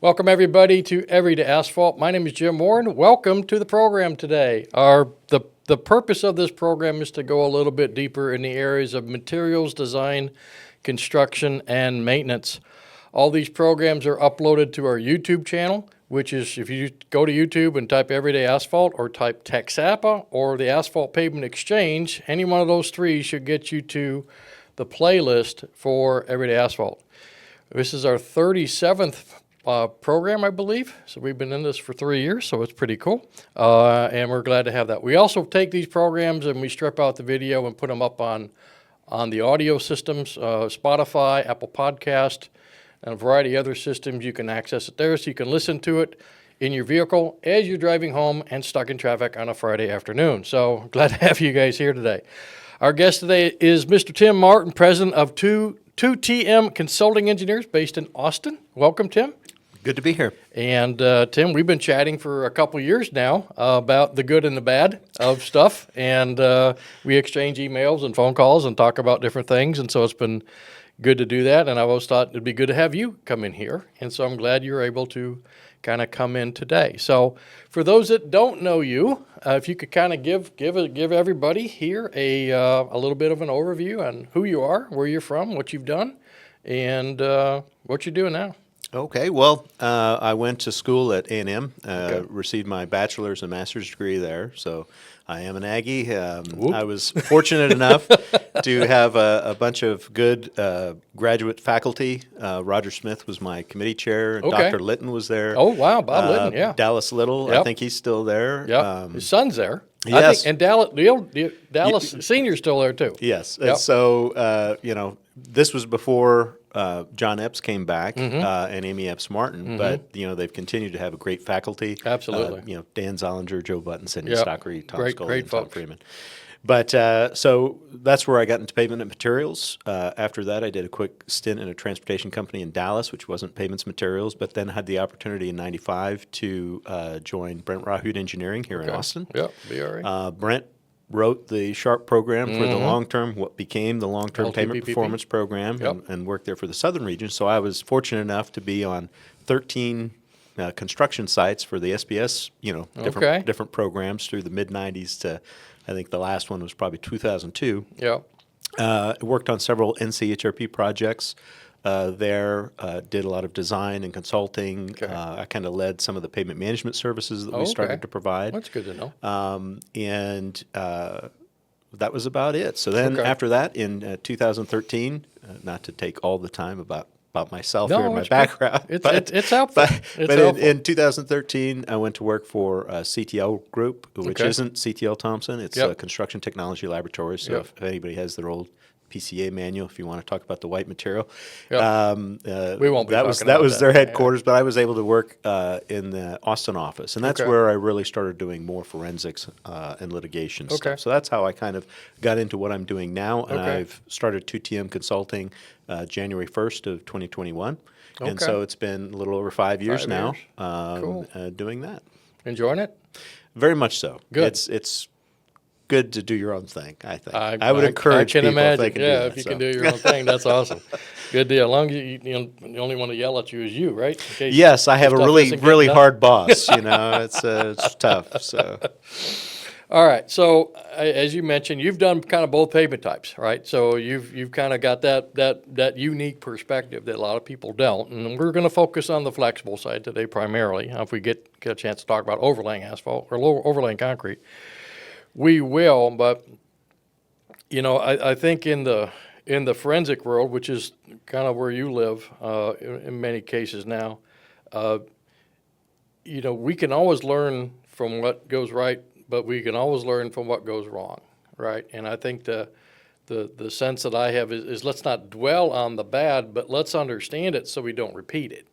Welcome everybody to Everyday Asphalt. My name is Jim Warren. Welcome to the program today. The purpose of this program is to go a little bit deeper in the areas of materials design, construction, and maintenance. All these programs are uploaded to our YouTube channel, which is if you go to YouTube and type Everyday Asphalt or type TxDOT or the Asphalt Pavement Exchange, any one of those three should get you to the playlist for Everyday Asphalt. This is our 37th program, I believe. So we've been in this for 3 years, so it's pretty cool. And we're glad to have that. We also take these programs and we strip out the video and put them up on the audio systems, Spotify, Apple Podcast, and a variety of other systems. You can access it there so you can listen to it in your vehicle as you're driving home and stuck in traffic on a Friday afternoon. So glad to have you guys here today. Our guest today is Mr. Tim Martin, president of 2TM Consulting Engineers based in Austin. Welcome, Tim. Good to be here. And Tim, we've been chatting for a couple years now about the good and the bad of stuff, and we exchange emails and phone calls and talk about different things, and so it's been good to do that, and I always thought it'd be good to have you come in here, and so I'm glad you're able to kind of come in today. So for those that don't know you, if you could kind of give everybody here a little bit of an overview on who you are, where you're from, what you've done, and what you're doing now. Okay, well, I went to school at A&M, received my bachelor's and master's degree there, so I am an Aggie. I was fortunate enough to have a bunch of good graduate faculty. Roger Smith was my committee chair. Okay. Dr. Litton was there. Oh, wow, Bob Litton, yeah. Dallas Little, Yep. I think he's still there. Yep. His son's there. Yes. I think, and Dallas Senior's still there too. Yes. Yep. So, this was before John Epps came back and Amy Epps Martin, but, they've continued to have a great faculty. Absolutely. Dan Zollinger, Joe Button, Cindy Yep. Stockery, Tom Great Scully, and Tom folks. Freeman. But so that's where I got into pavement and materials. After that, I did a quick stint in a transportation company in Dallas, which wasn't pavements materials, but then had the opportunity in '95 to join Brent Rahut Engineering here in Austin. Yep, BRE. Brent wrote the SHARP program for the long-term, what became the long-term payment LTPP. performance program, and worked there for the southern region. So I was fortunate enough to be on 13 construction sites for the SBS, different programs through the mid-'90s to, I think the last one was probably 2002. Yep. Worked on several NCHRP projects there, did a lot of design and consulting. Okay. I kind of led some of the pavement management services that we Okay. started to provide. That's good to know. And that was about it. So then after that, in 2013, not to take all the time about myself here and my background. It's helpful. But in 2013, I went to work for CTL Group, which isn't CTL Thompson. It's Construction Technology Laboratories. So if anybody has their old PCA manual, if you want to talk about the white material, we won't be that talking was about their headquarters. But I was able to work in the Austin office, and that's Okay. where I really started doing more forensics and litigation stuff. So that's how I kind of got into what I'm doing now, and I've started 2TM Consulting January 1st of 2021, and so it's been a little over 5 years now doing that. Enjoying it? Very much so. Good. It's good to do your own thing, I think. I would encourage I can people imagine. if they can do that. If you can do your own thing, that's awesome. Good deal. As long as the only one to yell at you is you, right? Yes, I have a stuff really, isn't really getting hard boss. It's tough. So All right. So as you mentioned, you've done kind of both pavement types, right? So you've kind of got that unique perspective that a lot of people don't. And we're going to focus on the flexible side today primarily. If we get a chance to talk about overlaying asphalt or overlaying concrete, we will. But I think in the forensic world, which is kind of where you live in many cases now, we can always learn from what goes right, but we can always learn from what goes wrong, right? And I think the sense that I have is let's not dwell on the bad, but let's understand it so we don't repeat it,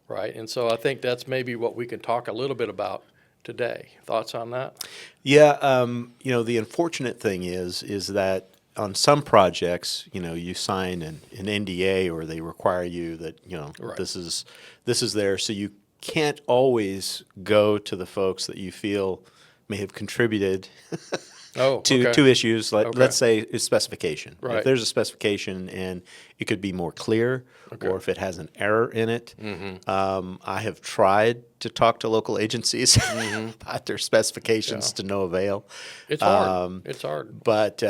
right? And so I think that's maybe what we can talk a little bit about today. Thoughts on that? yeah, the unfortunate thing is that on some projects, you sign an NDA or they require you that Right. this is there, so you can't always go to the folks that you feel may have contributed Oh, okay. two issues. Okay. Let's say is specification. Right. If there's a specification and it could be more clear, Okay. or if it has an error in it, I have tried to talk to local agencies about their specifications to no avail. It's hard. It's hard. But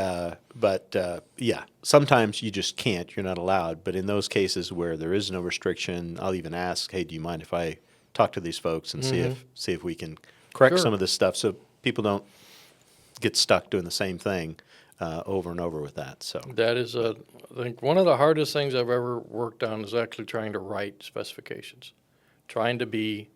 yeah, sometimes you just can't. You're not allowed. But in those cases where there is no restriction, I'll even ask, "Hey, do you mind if I talk to these folks and see if we can correct Sure. some of this stuff so people don't get stuck doing the same thing over and over with that?" So That is, I think, one of the hardest things I've ever worked on is actually trying to write specifications, trying to be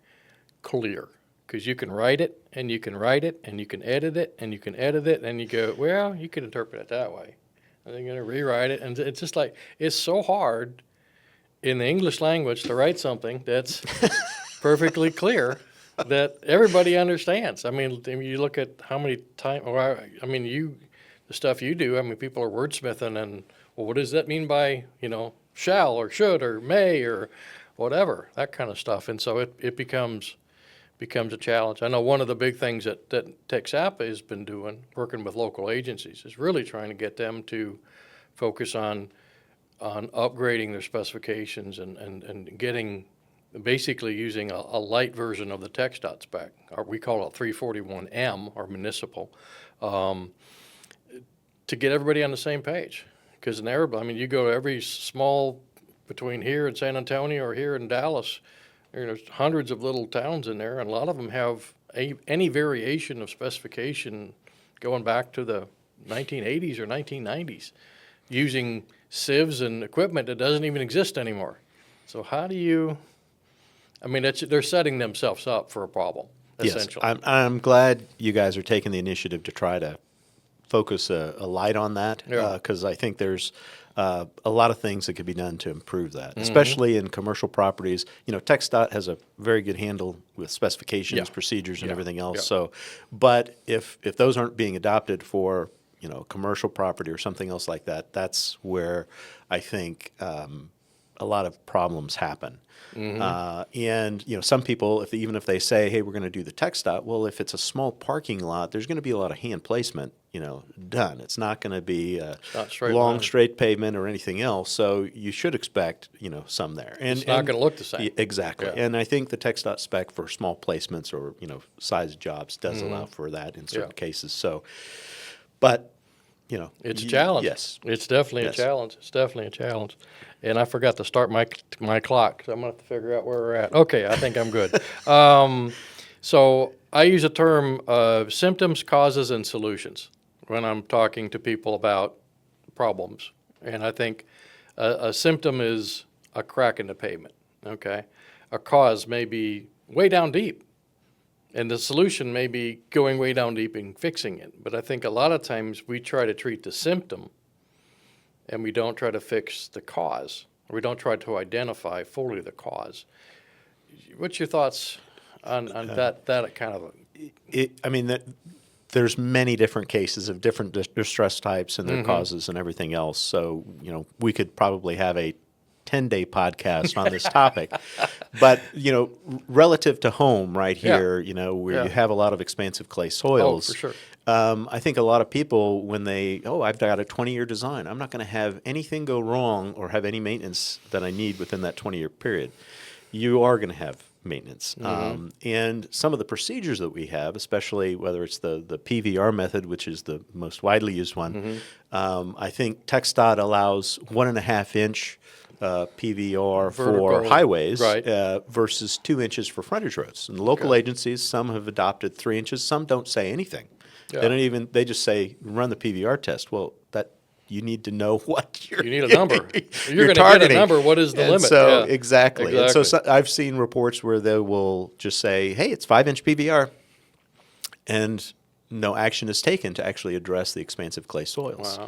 clear. Because you can write it, and you can write it, and you can edit it, and you can edit it, and you go, well, you could interpret it that way. And then you're going to rewrite it. And it's just like, it's so hard in the English language to write something that's perfectly clear that everybody understands. I mean, you look at how many times, I mean, the stuff you do, I mean, people are wordsmithing and, well, what does that mean by, shall or should or may or whatever, that kind of stuff. And so it becomes a challenge. I know one of the big things that TxDOT has been doing, working with local agencies, is really trying to get them to focus on upgrading their specifications and getting, basically using a light version of the TxDOT spec, or we call it 341M, or municipal, to get everybody on the same page. Because you go to every small, between here and San Antonio or here in Dallas, there's hundreds of little towns in there, and a lot of them have any variation of specification going back to the 1980s or 1990s, using sieves and equipment that doesn't even exist anymore. So how do you? I mean, they're setting themselves up for a problem, essentially. Yes, I'm glad you guys are taking the initiative to try to focus a light on that, because I think there's a lot of things that could be done to improve that, especially in commercial properties. TxDOT has a very good handle with specifications, procedures, and everything else. So, but if those aren't being adopted for commercial property or something else like that, that's where I think a lot of problems happen. And some people, even if they say, "Hey, we're going to do the TxDOT," well, if it's a small parking lot, there's going to be a lot of hand placement, done. It's not going to be a long straight pavement or anything else. So you should expect, some there. And it's not going to look the same. Exactly. Yeah. And I think the TxDOT spec for small placements or size jobs does allow for that in certain cases. So, but it's a challenge. Yes, it's definitely a challenge. It's definitely a challenge. And I forgot to start my clock, so I'm going to have to figure out where we're at. Okay, I think I'm good. So I use a term, symptoms, causes, and solutions when I'm talking to people about problems. And I think a symptom is a crack in the pavement, okay? A cause may be way down deep, and the solution may be going way down deep and fixing it. But I think a lot of times we try to treat the symptom and we don't try to fix the cause. Or we don't try to identify fully the cause. What's your thoughts on that kind of there's many different cases of different distress types and their causes and everything else. So, we could probably have a 10-day podcast on this topic. But, relative to home right here, where you have a lot of expansive clay soils. Oh, for sure. I think a lot of people, when I've got a 20-year design, I'm not going to have anything go wrong or have any maintenance that I need within that 20-year period. You are going to have maintenance. And some of the procedures that we have, especially whether it's the PVR method, which is the most widely used one, I think TxDOT allows 1.5-inch PVR for highways versus 2 inches for frontage roads. And the local agencies, some have adopted 3 inches, some don't say anything. Yeah. They just say, run the PVR test. Well, you need to know what you need a number. You're going to get a number. What is the limit? So exactly. And so I've seen reports where they will just say, "Hey, it's 5-inch PVR," and no action is taken to actually address the expansive clay soils.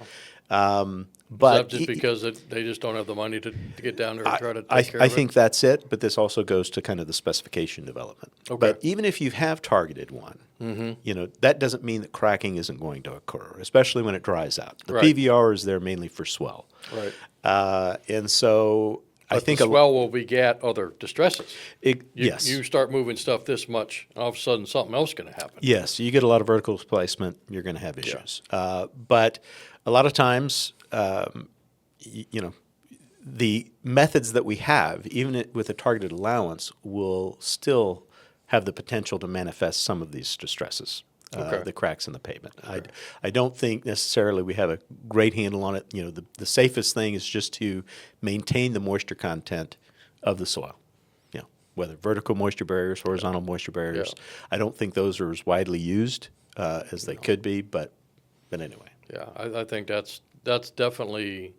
Wow. But just because they just don't have the money to get down there and try to take care of it? I think that's it, but this also goes to kind of the specification development. Okay. But even if you have targeted one, that doesn't mean that cracking isn't going to occur, especially when it dries out. The PVR is there mainly for swell. Right. And so But think the swell will beget other distresses. yes. You start moving stuff this much, and all of a sudden something else is going to happen. Yes, you get a lot of vertical displacement, you're going to have issues. But a lot of times, you know, the methods that we have, even with a targeted allowance, will still have the potential to manifest some of these distresses, the cracks in the pavement. I don't think necessarily we have a great handle on it. You know, the safest thing is just to maintain the moisture content of the soil. You know, whether vertical moisture barriers, horizontal moisture barriers. I don't think those are as widely used as they could be, but anyway. Yeah, I think that's definitely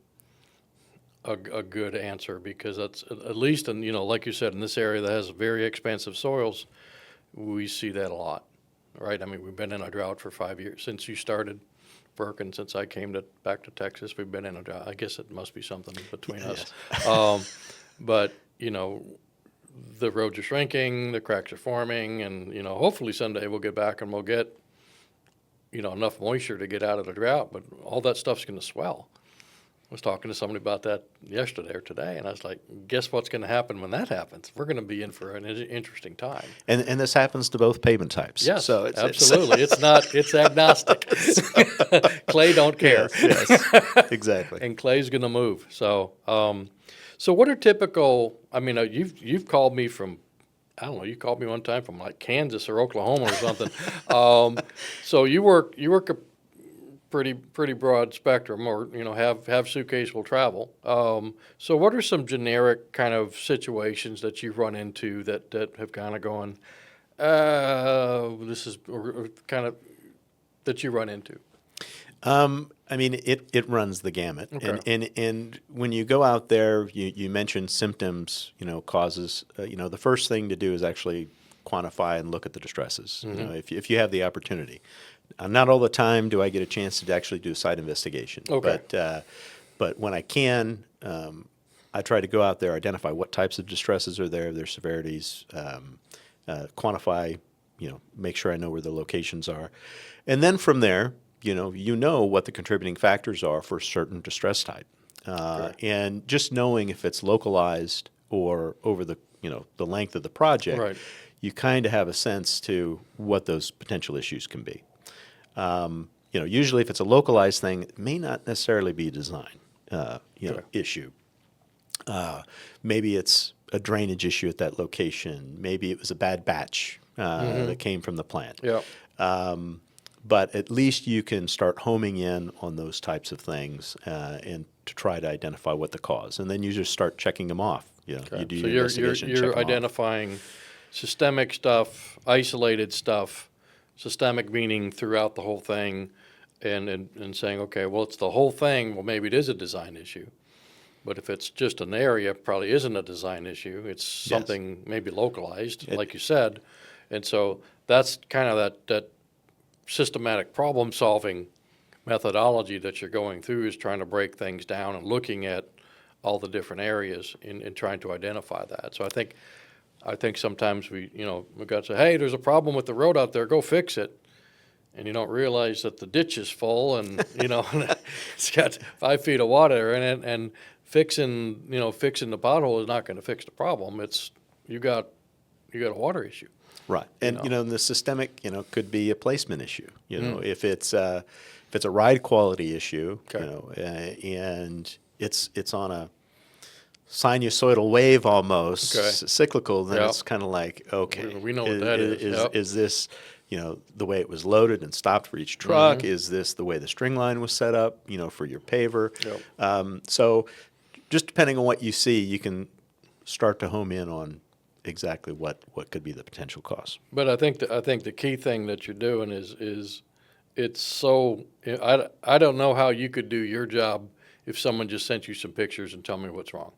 a good answer, because that's at least in, you know, like you said, in this area that has very expansive soils, we see that a lot, right? I mean, we've been in a drought for 5 years since you started working. Since I came back to Texas, we've been in a drought. I guess it must be something between us. But you know, the roads are shrinking, the cracks are forming, and you know, hopefully someday we'll get back and we'll get, you know, enough moisture to get out of the drought. But all that stuff's going to swell. I was talking to somebody about that yesterday or today, and I was like, guess what's going to happen when that happens? We're going to be in for an interesting time. And this happens to both pavement types. Yes, so absolutely. It's agnostic. Clay don't care. Yes, exactly. And clay's going to move. So, so what are typical, I mean, you've called me from, I don't know, you called me one time from like Kansas or Oklahoma or something. So you work a pretty broad spectrum, or you know, have suitcase will travel. So what are some generic kind of situations that you've run into that have kind of gone, this is or kind of that you run into? I mean, it runs the gamut. Okay. And when you go out there, you mentioned symptoms, you know, causes. You know, the first thing to do is actually quantify and look at the distresses. Mm-hmm. You know, if you have the opportunity. Not all the time do I get a chance to actually do a site investigation. Okay. But when I can, I try to go out there, identify what types of distresses are there, their severities, quantify, you know, make sure I know where the locations are. And then from there, you know what the contributing factors are for a certain distress type. And just knowing if it's localized or over the, you know, the length of the project, right, you kind of have a sense to what those potential issues can be. You know, usually if it's a localized thing, it may not necessarily be a design, issue. Maybe it's a drainage issue at that location. Maybe it was a bad batch that came from the plant. Yeah. But at least you can start homing in on those types of things and to try to identify what the cause. And then you just start checking them off. You know, you do your investigation, check them off. You're identifying systemic stuff, isolated stuff. Systemic meaning throughout the whole thing, and saying, okay, well, it's the whole thing. Well, maybe it is a design issue. But if it's just an area, it probably isn't a design issue. It's something maybe localized, like you said. And so that's kind of that systematic problem-solving methodology that you're going through, is trying to break things down and looking at all the different areas and trying to identify that. So I think sometimes we got to say, hey, there's a problem with the road out there, go fix it. And you don't realize that the ditch is full and, you know, it's got 5 feet of water in it, and fixing the pothole is not going to fix the problem. It's, you got a water issue. Right. And, you know, the systemic, you know, could be a placement issue. You know, if it's a ride quality issue, you know, and it's on a sinusoidal wave almost, cyclical, then it's kind of like, okay, we know what that is. Is this, you know, the way it was loaded and stopped for each truck? Is this the way the string line was set up, you know, for your paver? So just depending on what you see, you can start to home in on exactly what could be the potential cause. But I think the key thing that you're doing is it's so, I don't know how you could do your job if someone just sent you some pictures and tell me what's wrong,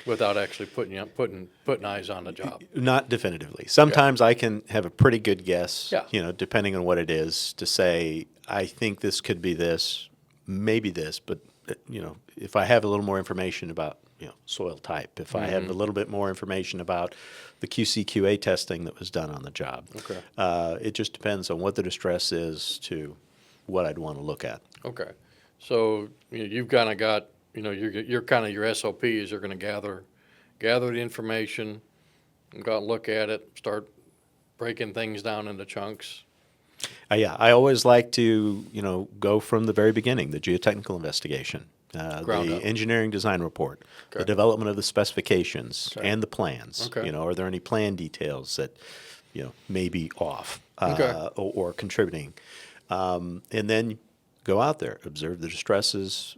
without actually putting eyes on the job. Not definitively. Sometimes I can have a pretty good guess, you know, depending on what it is, to say, I think this could be this, maybe this, but, you know, if I have a little more information about, you know, soil type, if I have a little bit more information about the QC/QA testing that was done on the job. It just depends on what the distress is to what I'd want to look at. Okay. So you've kind of got, you know, you're kind of, your SOP is you're going to gather the information, go out and look at it, start breaking things down into chunks. Yeah, I always like to, go from the very beginning, the geotechnical investigation, Ground the up. engineering design report, the Okay. development of the specifications Okay. and the plans. Okay. Are there any plan details that, may be off Okay. or contributing? And then go out there, observe the distresses,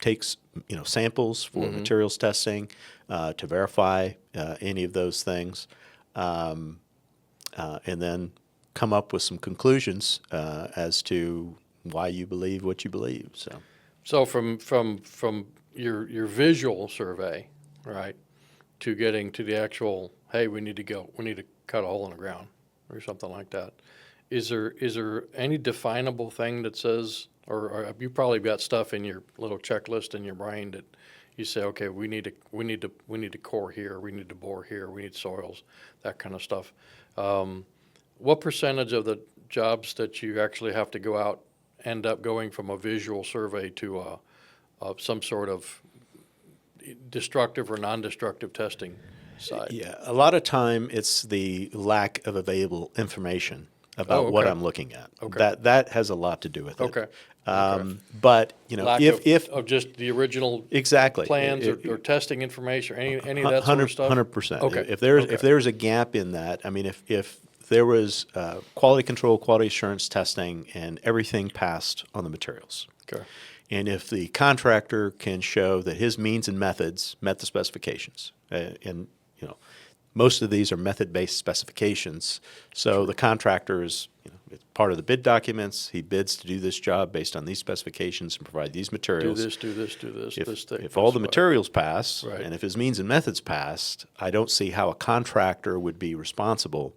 takes, samples for materials testing to verify any of those things, and then come up with some conclusions as to why you believe what you believe. So from your visual survey, right, to getting to the actual, hey, we need to cut a hole in the ground or something like that. Is there any definable thing that says, or you probably got stuff in your little checklist in your brain that you say, okay, we need to core here, we need to bore here, we need soils, that kind of stuff. What percentage of the jobs that you actually have to go out end up going from a visual survey to some sort of destructive or non-destructive testing side? Yeah, a lot of time it's the lack of available information about what okay. I'm looking at. Okay. That has a lot to do with it. Okay. But Lack if of just the original exactly plans or testing information, or any of that sort of stuff? 100%. Okay. If there's a gap in that, I mean, if there was quality control, quality assurance testing, and everything passed on the materials, Okay. and if the contractor can show that his means and methods met the specifications, and most of these are method-based specifications, so the contractor is, it's part of the bid documents. He bids to do this job based on these specifications and provide these Do materials. this, this thing. If all the this way. materials pass, Right. and if his means and methods passed, I don't see how a contractor would be responsible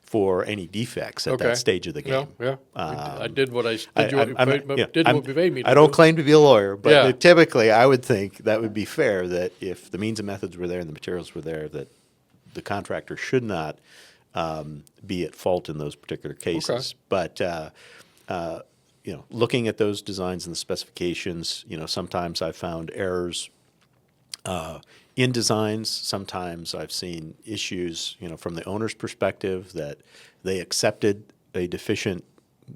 for any defects at Okay. that stage of the game. Yeah. I did what I I- did. You what you I'm- paid- yeah, did I'm- what you made me do. I don't claim to be a lawyer, but Yeah. typically I would think that would be fair, that if the means and methods were there and the materials were there, that the contractor should not be at fault in those particular cases. But looking at those designs and the specifications, sometimes I've found errors in designs. Sometimes I've seen issues, from the owner's perspective, that they accepted a deficient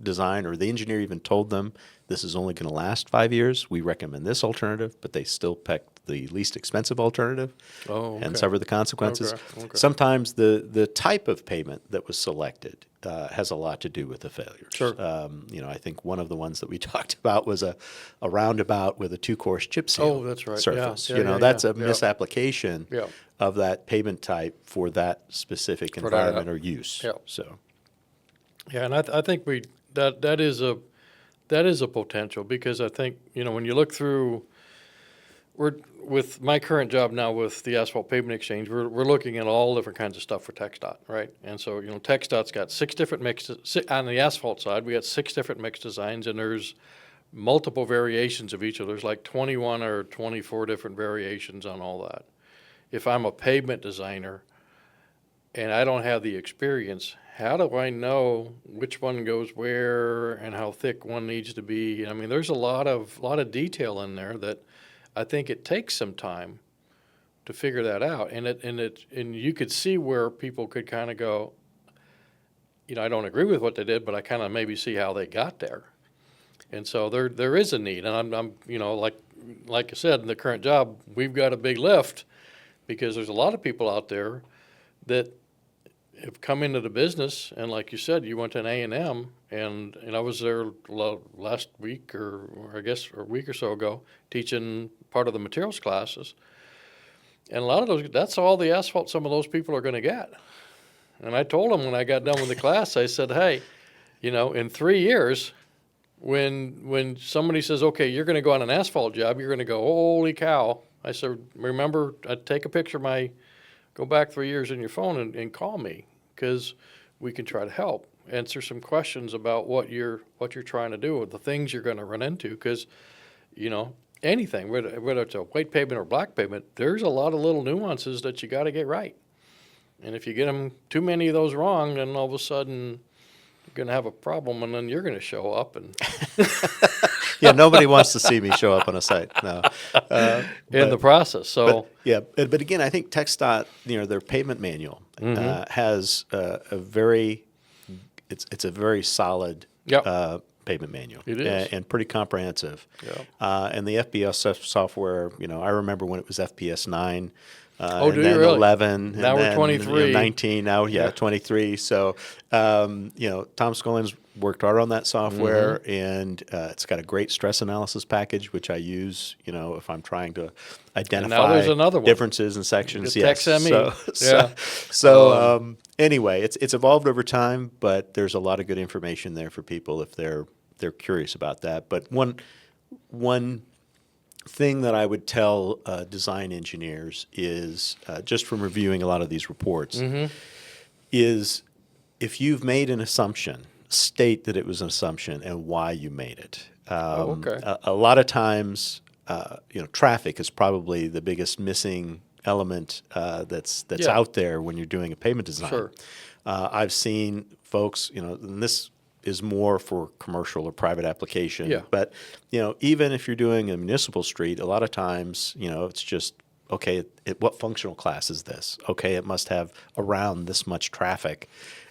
design, or the engineer even told them this is only going to last 5 years. We recommend this alternative, but they still picked the least expensive alternative and okay. suffer the consequences. Okay. Sometimes the type of pavement that was selected has a lot to do with the failures. Sure. I think one of the ones that we talked about was a roundabout with a 2-course chip seal Oh, that's right. Yeah. surface. Yeah, That's a yeah. misapplication Yeah. of that pavement type for that specific For that, environment or use. yeah. So Yeah, and I think that is a potential, because I think, when you look through, with my current job now with the Asphalt Pavement Exchange, we're looking at all different kinds of stuff for TxDOT, right? And so, TxDOT's got 6 different on the asphalt side, we got 6 different mix designs, and there's multiple variations of each of there's like 21 or 24 different variations on all that. If I'm a pavement designer and I don't have the experience, how do I know which one goes where and how thick one needs to be? I mean, there's a lot of detail in there that I think it takes some time to figure that out. And you could see where people could kind of go, I don't agree with what they did, but I kind of maybe see how they got there. And so there is a need. And I'm like I said, in the current job, we've got a big lift, because there's a lot of people out there that have come into the business, and like you said, you went to an A&M, and I was there last week, or I guess a week or so ago, teaching part of the materials classes, and a lot of those, that's all the asphalt some of those people are going to get. And I told them when I got done with the class, I said, hey, in 3 years, when somebody says, okay, you're going to go on an asphalt job, you're going to go, holy cow. I said, remember, I'd take a picture of go back 3 years in your phone and call me, because we can try to help, answer some questions about what you're trying to do, or the things you're going to run into, because, anything, whether it's a white pavement or black pavement, there's a lot of little nuances that you got to get right. And if you get them too many of those wrong, then all of a sudden you're going to have a problem, and then you're going to show up and Yeah, nobody wants to see me show up on a site. No. In the process. So Yeah, but again, I think TxDOT, their pavement manual has a very, it's a very solid Yep. pavement manual. It is. And pretty comprehensive. Yep. And the FPS software, I remember when it was FPS 9. Oh, and do you then really? 11. Now and we're then, 23. 19. Now, yeah, 23. So, Tom Scollins worked hard on that software, and it's got a great stress analysis package, which I use, if I'm trying to identify there's another one. differences in sections. The Yes. TxME. So anyway, it's evolved over time, but there's a lot of good information there for people if they're curious about that. But one thing that I would tell design engineers is, just from reviewing a lot of these reports, is if you've made an assumption, state that it was an assumption and why you made it. Okay. A lot of times, traffic is probably the biggest missing element that's Yeah. out there when you're doing a pavement design. Sure. I've seen folks, and this is more for commercial or private application. Yeah. But, even if you're doing a municipal street, a lot of times, it's just, okay, what functional class is this? Okay, it must have around this much traffic.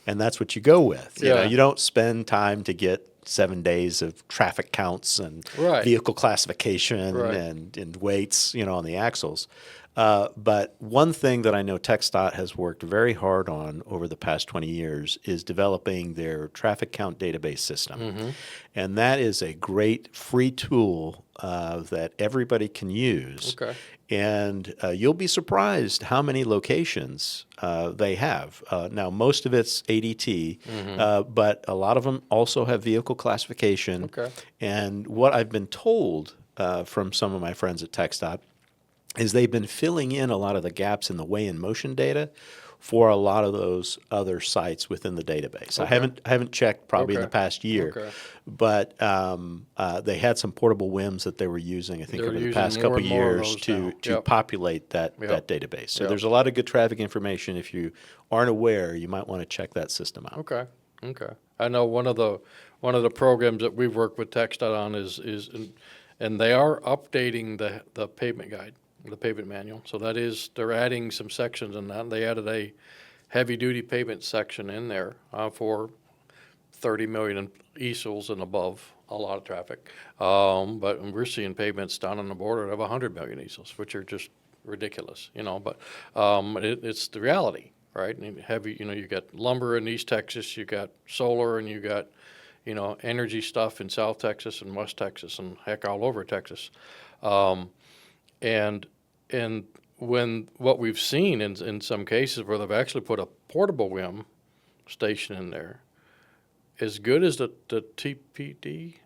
And that's what you go with. Yeah. You don't spend time to get 7 days of traffic counts and Right. vehicle classification Right. and weights, on the axles. But one thing that I know TxDOT has worked very hard on over the past 20 years is developing their traffic count database system. And that is a great free tool that everybody can use. Okay. And you'll be surprised how many locations they have. Now, most of it's ADT, but a lot of them also have vehicle classification. Okay. And what I've been told from some of my friends at TxDOT is they've been filling in a lot of the gaps in the weigh in motion data for a lot of those other sites within the database. Okay. I haven't checked probably in Okay. the past year, Okay. but they had some portable WIMs that they were using, I think, They're over the using past more couple and more of years those to now. to Yep. populate that Yep. database. So Yep. there's a lot of good traffic information. If you aren't aware, you might want to check that system out. Okay. Okay. I know one of the programs that we've worked with TxDOT on is and they are updating the pavement guide, the pavement manual. So they're adding some sections in that. They added a heavy-duty pavement section in there for 30 million easels and above, a lot of traffic. But we're seeing pavements down on the border of 100 million easels, which are just ridiculous, But it's the reality, right? And heavy, you got lumber in East Texas, you got solar, and you got, energy stuff in South Texas and West Texas, and heck, all over Texas. And when what we've seen in some cases where they've actually put a portable WIM station in there, as good as the TPP,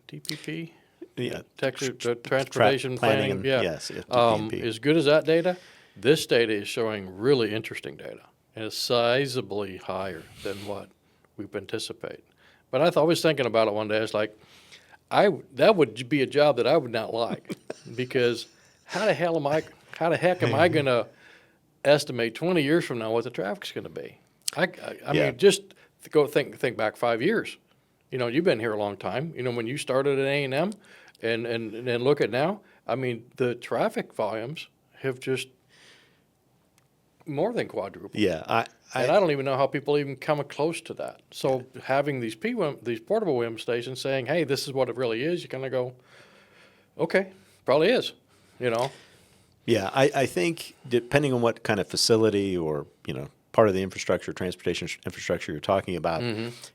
Yeah. Texas Transportation Planning, and- yeah, yes, TPP. as good as that data, this data is showing really interesting data, and it's sizably higher than what we anticipate. But I was thinking about it one day. It's like, that would be a job that I would not like, because how the heck am I going to estimate 20 years from now what the traffic's going to be? I Yeah. mean, just go think back 5 years. You've been here a long time. When you started at A&M, and look at now. I mean, the traffic volumes have just more than quadrupled. Yeah. And I don't even know how people even come close to that. So having these these portable WIM stations saying, "Hey, this is what it really is," you kind of go, "Okay, probably is," Yeah, I think depending on what kind of facility or, part of the infrastructure, transportation infrastructure you're talking about,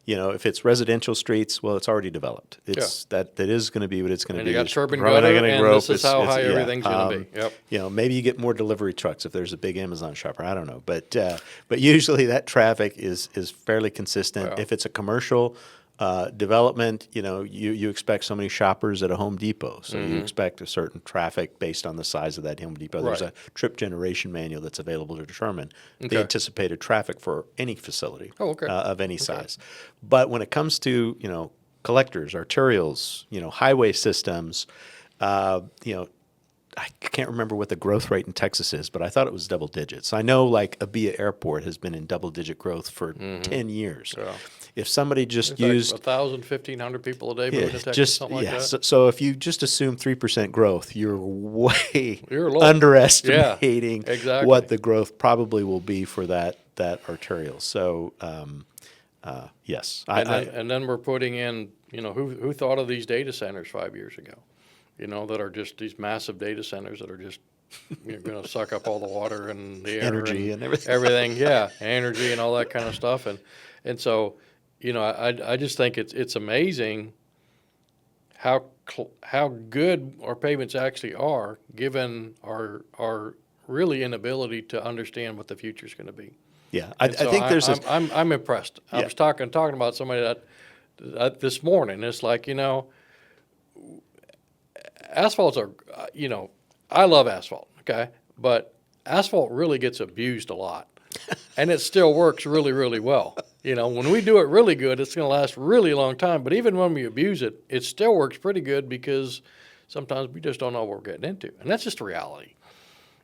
if it's residential streets, well, it's already developed. It's that is going to be what it's going to And be. you got It's turbine growing, gutter, gonna and grow. this is how high yeah, everything's going to be. Yep. Maybe you get more delivery trucks if there's a big Amazon shopper. I don't know, but usually that traffic is fairly consistent. Yeah. If it's a commercial development, you expect so many shoppers at a Home Depot, so you expect a certain traffic based on the size of that Home Depot. There's Right. a trip generation manual that's available to determine the Okay. anticipated traffic for any facility Okay. of any size. But when it comes to collectors, arterials, highway systems, I can't remember what the growth rate in Texas is, but I thought it was double digits. I know like Abia Airport has been in double digit growth for 10 years. Yeah. If somebody just In fact, used 1,000, 1,500 people a day moving to Texas, just something like that. so if you just assume 3% growth, you're way You're low. underestimating Yeah, exactly. what the growth probably will be for that arterial. So yes, And then we're putting in, who thought of these data centers 5 years ago? That are just these massive data centers that are just going to suck up all the water and the air Energy and everything. Everything, yeah, energy and all that kind of stuff. And so, I just think it's amazing how good our pavements actually are, given our really inability to understand what the future is going to be. Yeah, I think there's I'm impressed. I was talking about somebody that this morning. It's like, asphalts are, I love asphalt, okay? But asphalt really gets abused a lot. And it still works really, really well. When we do it really good, it's going to last a really long time. But even when we abuse it, it still works pretty good because sometimes we just don't know what we're getting into. And that's just a reality.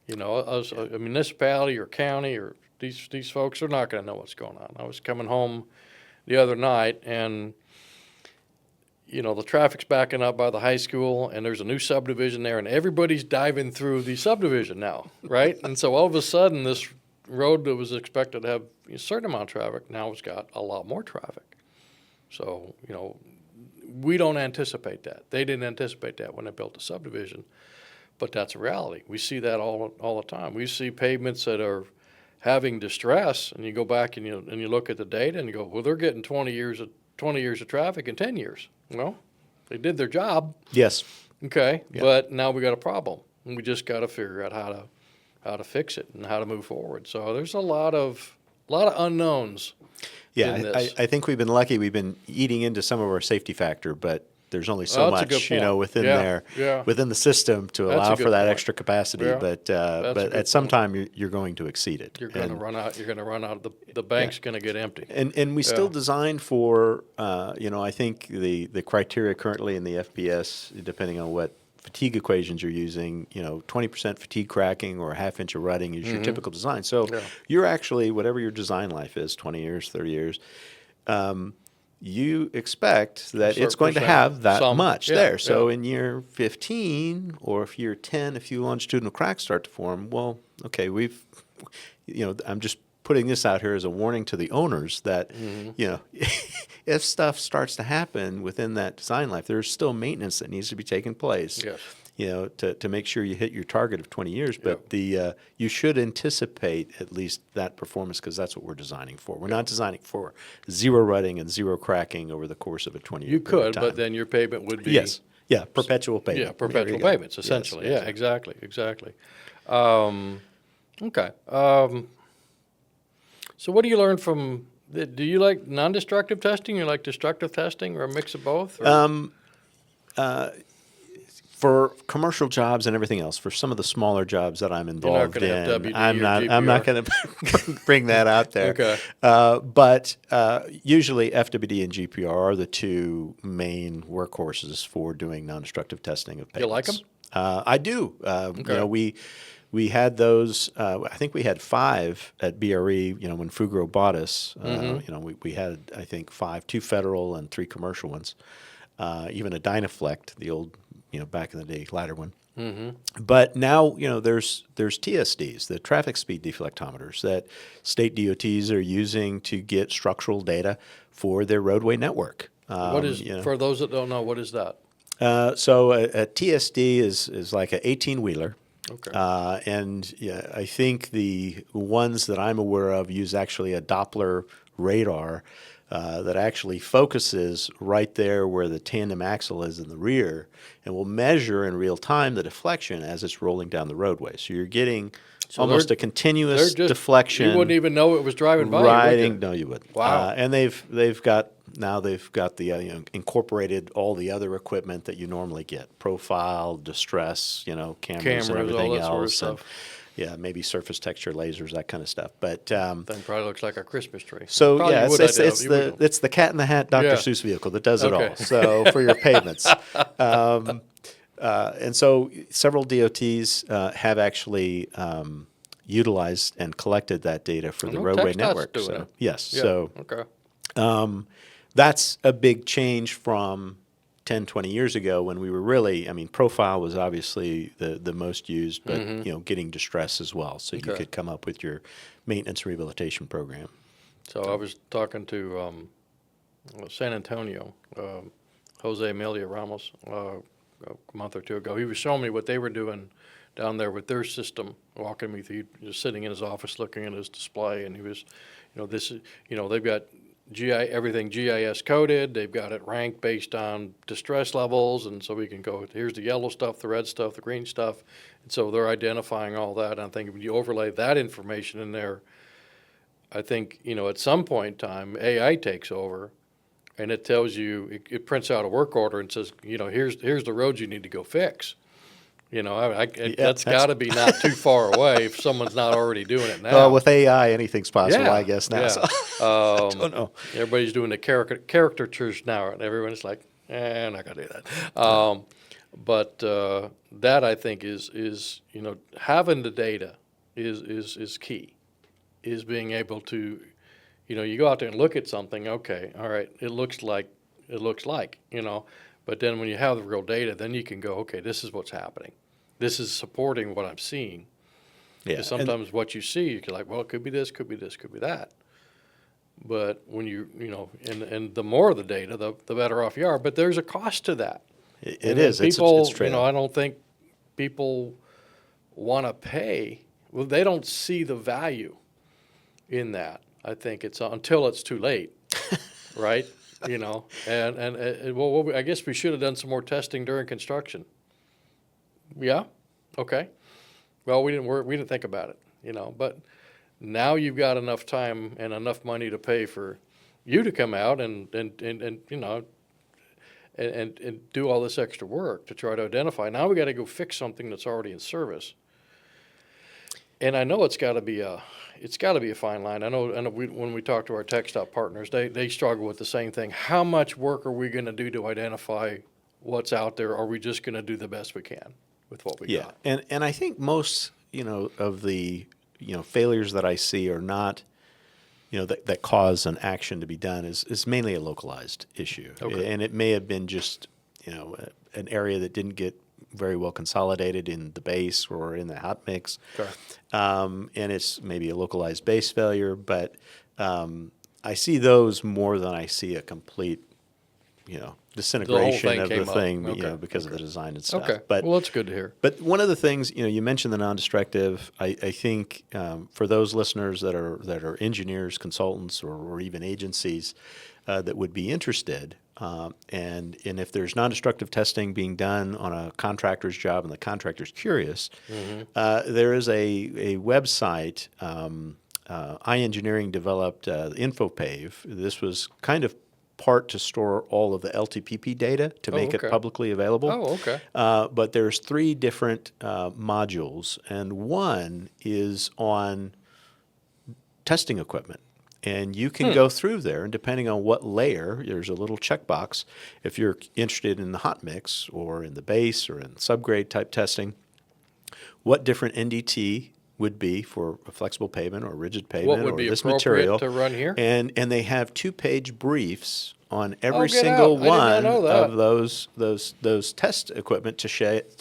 A municipality or county or these folks are not going to know what's going on. I was coming home the other night and the traffic's backing up by the high school, and there's a new subdivision there, and everybody's diving through the subdivision now, right? And so all of a sudden, this road that was expected to have a certain amount of traffic now has got a lot more traffic. So, we don't anticipate that. They didn't anticipate that when they built the subdivision, but that's a reality. We see that all the time. We see pavements that are having distress, and you go back and you look at the data and you go, well, they're getting 20 years of traffic in 10 years. Well, they did their job. yes. Okay, Yeah. but now we got a problem, and we just got to figure out how to fix it and how to move forward. So there's a lot of unknowns. Yeah, in this. I think we've been lucky. We've been eating into some of our safety factor, but there's only so That's a good much, point. within Yeah, there, yeah. within the system to That's a allow good for that point. extra capacity. Yeah, But that's a good at some point. time you're going to exceed it. You're going to And- run out. You're going to run out. The bank's going to get empty. And we still design for, I think the criteria currently in the FPS, depending on what fatigue equations you're using, 20% fatigue cracking or a half inch of rutting is your typical design. So you're actually, whatever your design life is, 20 years, 30 years, you expect that it's going to have that much there. So in year 15 or if year 10, a few longitudinal cracks start to form, well, okay, I'm just putting this out here as a warning to the owners that, if stuff starts to happen within that design life, there's still maintenance that needs to be taking place. Yes. To make sure you hit your target of 20 years. But you should anticipate at least that performance because that's what we're designing for. We're not designing for zero rutting and zero cracking over the course of a 20-year You period of could, time. but then your pavement would be Yes. Yeah, perpetual pavement. Yeah, perpetual There you go. pavements, essentially. Yes, Yeah, exactly. Okay. So what do you learn from? Do you like non-destructive testing? You like destructive testing, or a mix of both? Or? For commercial jobs and everything else, for some of the smaller jobs that I'm involved gonna have in, WD I'm or not GPR. going to bring that out there. Okay. But usually FWD and GPR are the two main workhorses for doing non-destructive testing of You like pavements. I do. We had those. I think we had 5 at BRE. When Fugro bought us, we had I think 5, 2 federal and 3 commercial ones. Even a Dynaflect, the old back in the day ladder one. But now there's TSDs, the traffic speed deflectometers that state DOTs are using to get structural data for their roadway network. What is for those that don't know? What is that? So a TSD is like an 18-wheeler. Okay. And I think the ones that I'm aware of use actually a Doppler radar that actually focuses right there where the tandem axle is in the rear and will measure in real time the deflection as it's rolling down the roadway. So you're getting almost a continuous deflection. You wouldn't even know it was driving by. Riding, no, you wouldn't. Wow. And they've got the incorporated all the other equipment that you normally get: profile, distress, cameras and everything all that sort of else. stuff. Yeah, maybe surface texture lasers, that kind of stuff. But Then probably looks like a Christmas tree. so Probably yeah, would, it's the cat in the hat Dr. Yeah. Seuss vehicle that does it Okay. all. So for your pavements. and so several DOTs have actually utilized and collected that data for I the know roadway TxDOT's network. doing So it. yes, Yeah. so Okay. that's a big change from 10, 20 years ago when we were really, I mean, profile was obviously the most used, but getting distress as well. So you Okay. could come up with your maintenance rehabilitation program. So I was talking to San Antonio, Jose Amelia Ramos, a month or two ago. He was showing me what they were doing down there with their system, walking me through, just sitting in his office looking at his display, and he was, this is, they've got everything GIS coded. They've got it ranked based on distress levels, and so we can go, here's the yellow stuff, the red stuff, the green stuff, and so they're identifying all that. And I think when you overlay that information in there, I think, at some point in time, AI takes over, and it tells you, it prints out a work order and says, here's the roads you need to go fix. That's got to be not too far away if someone's not already doing it now. Well, with AI, anything's possible, Yeah, I guess, now. yeah. So, I don't know. Everybody's doing the caricatures now, and everyone's like, I'm not gonna do that. But that I think is having the data is key. Is being able to, you go out there and look at something. Okay, all right, it looks like, but then when you have the real data, then you can go, okay, this is what's happening. This is supporting what I'm seeing. Yeah. Because sometimes what you see, you're like, well, it could be this, could be this, could be that. But when and the more of the data, the better off you are. But there's a cost to that. It is. People, it's trade-off. I don't think people want to pay. Well, they don't see the value in that. I think it's until it's too late, right? Well, I guess we should have done some more testing during construction. Yeah, okay. Well, we didn't think about it, but now you've got enough time and enough money to pay for you to come out and do all this extra work to try to identify. Now we got to go fix something that's already in service. And I know it's got to be a fine line. I know when we talk to our TxDOT partners, they struggle with the same thing. How much work are we going to do to identify what's out there? Are we just going to do the best we can with what we got? And I think most of the failures that I see are not that cause an action to be done is mainly a localized issue. Okay. And it may have been just an area that didn't get very well consolidated in the base or in the hot mix. Okay. And it's maybe a localized base failure, but I see those more than I see a complete disintegration of the thing, because of the design and stuff. Okay. But well, that's good to hear. But one of the things, you mentioned the non-destructive. I think for those listeners that are engineers, consultants, or even agencies that would be interested, and if there's non-destructive testing being done on a contractor's job and the contractor's curious, there is a website. iEngineering developed InfoPave. This was kind of part to store all of the LTPP data to make it publicly available. Oh, okay. But there's 3 different modules, and one is on testing equipment. And you can go through there, and depending on what layer, there's a little checkbox. If you're interested in the hot mix or in the base or in subgrade type testing, what different NDT would be for a flexible pavement or rigid pavement or this material. What would be appropriate to run here? And they have 2-page briefs on every get single out. I did not one know that. of those test equipment to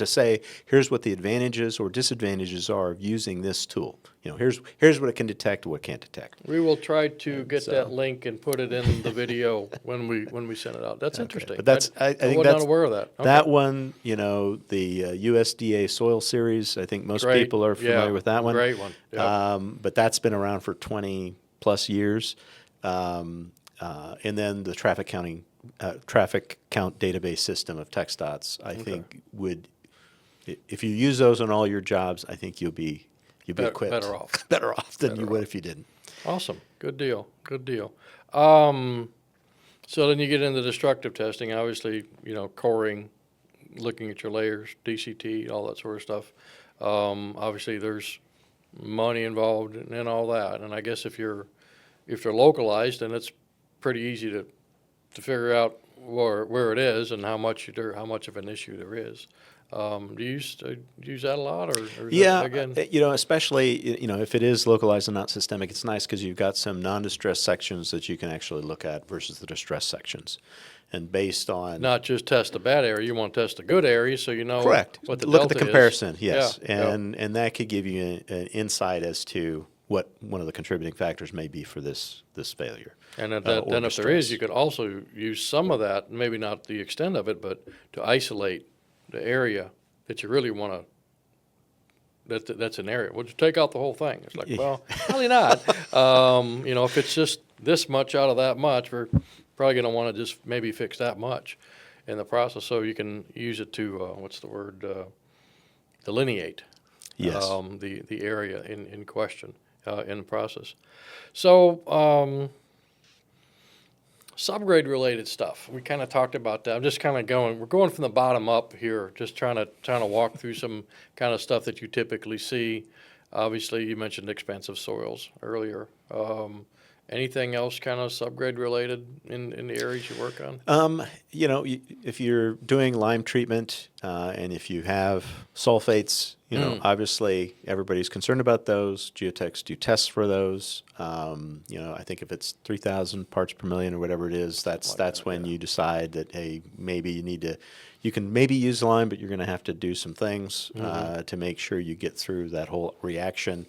say here's what the advantages or disadvantages are of using this tool. Here's what it can detect, what it can't detect. We will try to get that link and put it in the video when we send it out. That's interesting. But that's I think was that's not aware of that. Okay. That one, the USDA soil series. I think most people are familiar with that one. Great one. Yep. But that's been around for 20 plus years. And then the traffic count database system of TxDOT's, I think would, if you use those on all your jobs, I think you'll be equipped. Better off. Better off than you would if you didn't. Awesome. Good deal. Good deal. So then you get into destructive testing, obviously, coring, looking at your layers, DCT, all that sort of stuff. Obviously there's money involved in all that. And I guess if they're localized, then it's pretty easy to figure out where it is and how much of an issue there is. Do you use that a lot, or is Yeah, that, again? especially if it is localized and not systemic, it's nice because you've got some non-distressed sections that you can actually look at versus the distressed sections, and based on Not just test the bad area, you want to test the good area so you know correct, what the look at the delta is. comparison, yes, Yeah, and that could give you an insight as to what one of the contributing factors may be for this failure. And or then if there is, distress. you could also use some of that, maybe not the extent of it, but to isolate the area that you really want to, that's an area. Well, just take out the whole thing. It's like, Yeah. well, probably not. If it's just this much out of that much, we're probably going to want to just maybe fix that much in the process, so you can use it to, what's the word, delineate Yes. the area in question in the process. So, subgrade-related stuff. We kind of talked about that. I'm just kind of we're going from the bottom up here, just trying to walk through some kind of stuff that you typically see. Obviously, you mentioned expansive soils earlier. Anything else kind of subgrade-related in the areas you work on? If you're doing lime treatment and if you have sulfates, obviously everybody's concerned about those. Geotechs do tests for those. I think if it's 3,000 parts per million or whatever it is, that's when you decide that, hey, maybe you can maybe use lime, but you're going to have to do some things to make sure you get through that whole reaction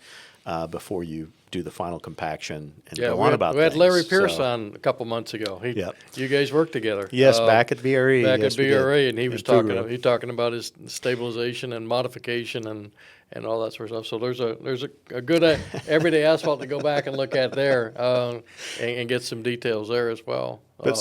before you do the final compaction and go on about we had things. Larry Pierce So- on a couple months ago. Yep. You guys worked together. Yes, back at BRE. Back yes, at we did. BRA, and he was And talking about his stabilization and modification and all that sort of stuff. So there's a good everyday asphalt to go back and look at there and get some details there as well. But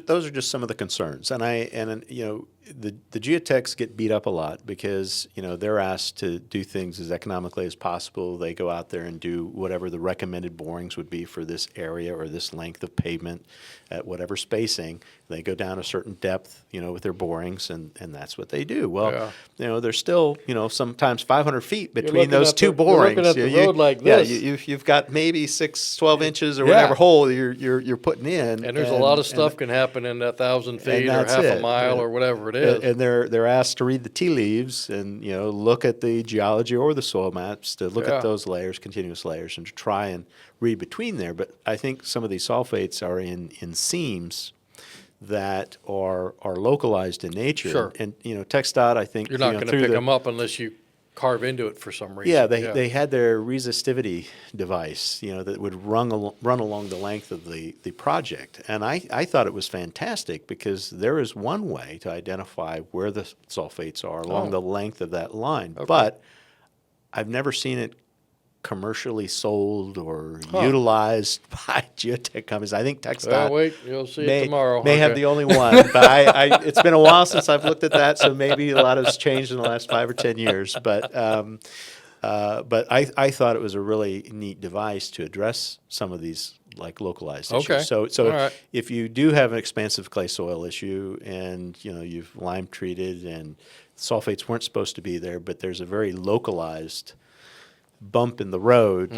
those are just some of the concerns, and the geotechs get beat up a lot because they're asked to do things as economically as possible. They go out there and do whatever the recommended borings would be for this area or this length of pavement at whatever spacing. They go down a certain depth, with their borings, and that's what they do. Well, there's still sometimes 500 feet between those two borings. You're looking at the road like this. Yeah, you've got maybe 12 inches or whatever hole you're putting in, and there's a lot of stuff can happen in that 1,000 feet or half a mile or whatever it is. And they're asked to read the tea leaves and look at the geology or the soil maps to look at those layers, continuous layers, and to try and read between there. But I think some of these sulfates are in seams that are localized in nature. Sure. And TxDOT, I think You're not going to pick them up unless you carve into it for some reason. Yeah, they had their resistivity device, that would run along the length of the project. And I thought it was fantastic because there is one way to identify where the sulfates are along the length of that line. Okay. But I've never seen it commercially sold or utilized by geotech companies. I think TxDOT wait, you'll see it tomorrow. May have the only one, but it's been a while since I've looked at that, so maybe a lot has changed in the last 5 or 10 years. But I thought it was a really neat device to address some of these localized issues. So if you do have an expansive clay soil issue and you've lime treated and sulfates weren't supposed to be there, but there's a very localized bump in the road,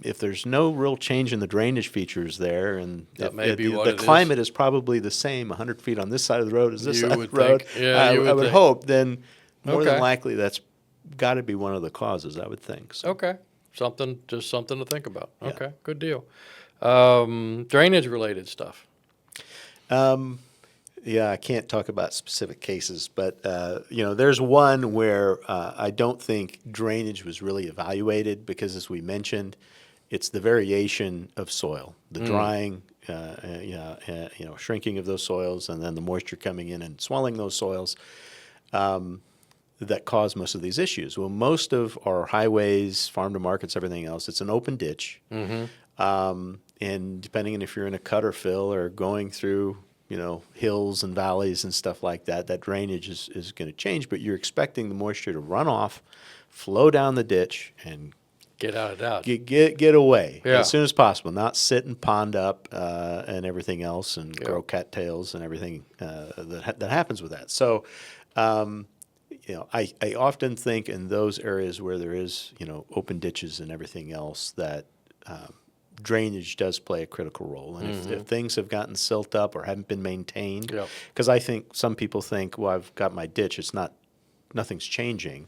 if there's no real change in the drainage features there, and the climate is probably the same 100 feet on this side of the road as this side of the road, I would hope, then more than likely that's got to be one of the causes, I would think. So. Okay. Just something to think about. Yeah. Okay, good deal. Drainage-related stuff. Yeah, I can't talk about specific cases, but there's one where I don't think drainage was really evaluated because, as we mentioned, it's the variation of soil, the drying, shrinking of those soils, and then the moisture coming in and swelling those soils that cause most of these issues. Well, most of our highways, farm to markets, everything else, it's an open ditch, and depending on if you're in a cut or fill or going through hills and valleys and stuff like that, that drainage is going to change, but you're expecting the moisture to run off, flow down the ditch, and get out of Dodge. Get away as soon as possible, not sit and pond up and everything else and grow cattails and everything that happens with that. So, I often think in those areas where there is, open ditches and everything else that drainage does play a critical role. And if things have gotten silt up or haven't been maintained, because I think some people think, well, I've got my ditch, it's not nothing's changing.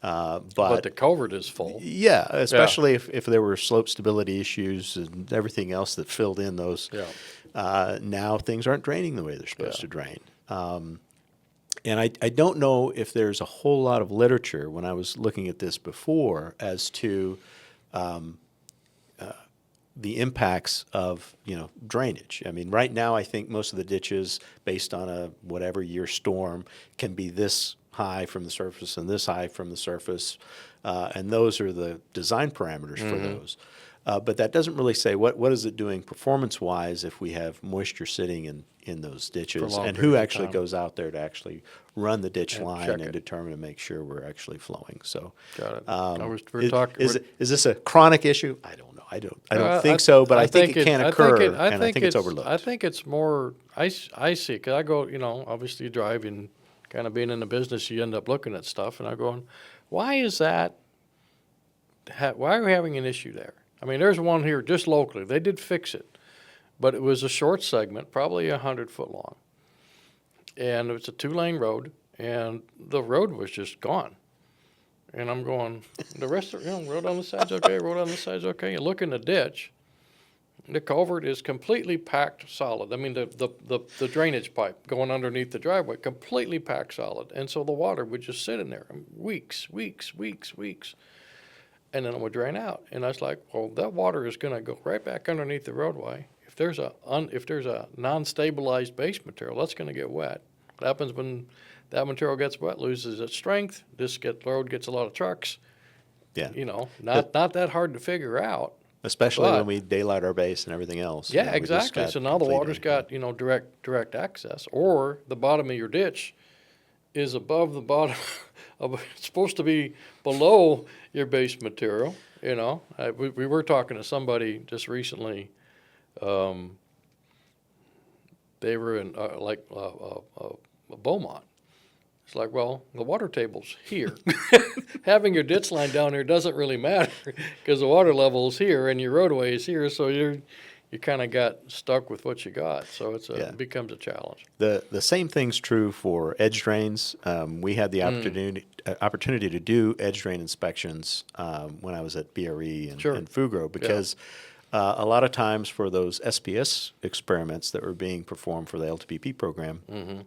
But the culvert is full. Yeah, especially if there were slope stability issues and everything else that filled in those. Yeah. Now things aren't draining the way they're supposed to drain. And I don't know if there's a whole lot of literature when I was looking at this before as to the impacts of drainage. I mean, right now I think most of the ditches, based on a whatever year storm, can be this high from the surface and this high from the surface, and those are the design parameters for those. But that doesn't really say what is it doing performance-wise if we have moisture sitting in those ditches, and who actually goes out there to actually run the ditch line and determine to make sure we're actually flowing. So, got it. Is this a chronic issue? I don't know. I don't think so, but I think it can occur, and I think it's overlooked. I think it's more. I see, because I go. Obviously, driving, kind of being in the business, you end up looking at stuff, and I'm going, why is that? Why are we having an issue there? I mean, there's one here just locally. They did fix it, but it was a short segment, probably 100-foot long, and it was a 2-lane road, and the road was just gone. And I'm going, the rest of road on the side's okay, road on the side's okay. You look in the ditch, the culvert is completely packed solid. I mean, the drainage pipe going underneath the driveway, completely packed solid. And so the water would just sit in there weeks. And then it would drain out. And I was like, well, that water is going to go right back underneath the roadway. If there's a non-stabilized base material, that's going to get wet. What happens when that material gets wet, loses its strength? Road gets a lot of trucks. Yeah. Not that hard to figure out. Especially when we daylight our base and everything else. Yeah, exactly. So now the water's got, direct access. Or the bottom of your ditch is above the bottom it's supposed to be below your base material, We were talking to somebody just recently. They were in Beaumont. It's like, well, the water table's here. Having your ditch line down here doesn't really matter because the water level is here and your roadway is here, so you kind of got stuck with what you got. So it becomes a challenge. The same thing's true for edge drains. We had the opportunity to do edge drain inspections when I was at BRE and Fugro because a lot of times for those SPS experiments that were being performed for the LTPP program,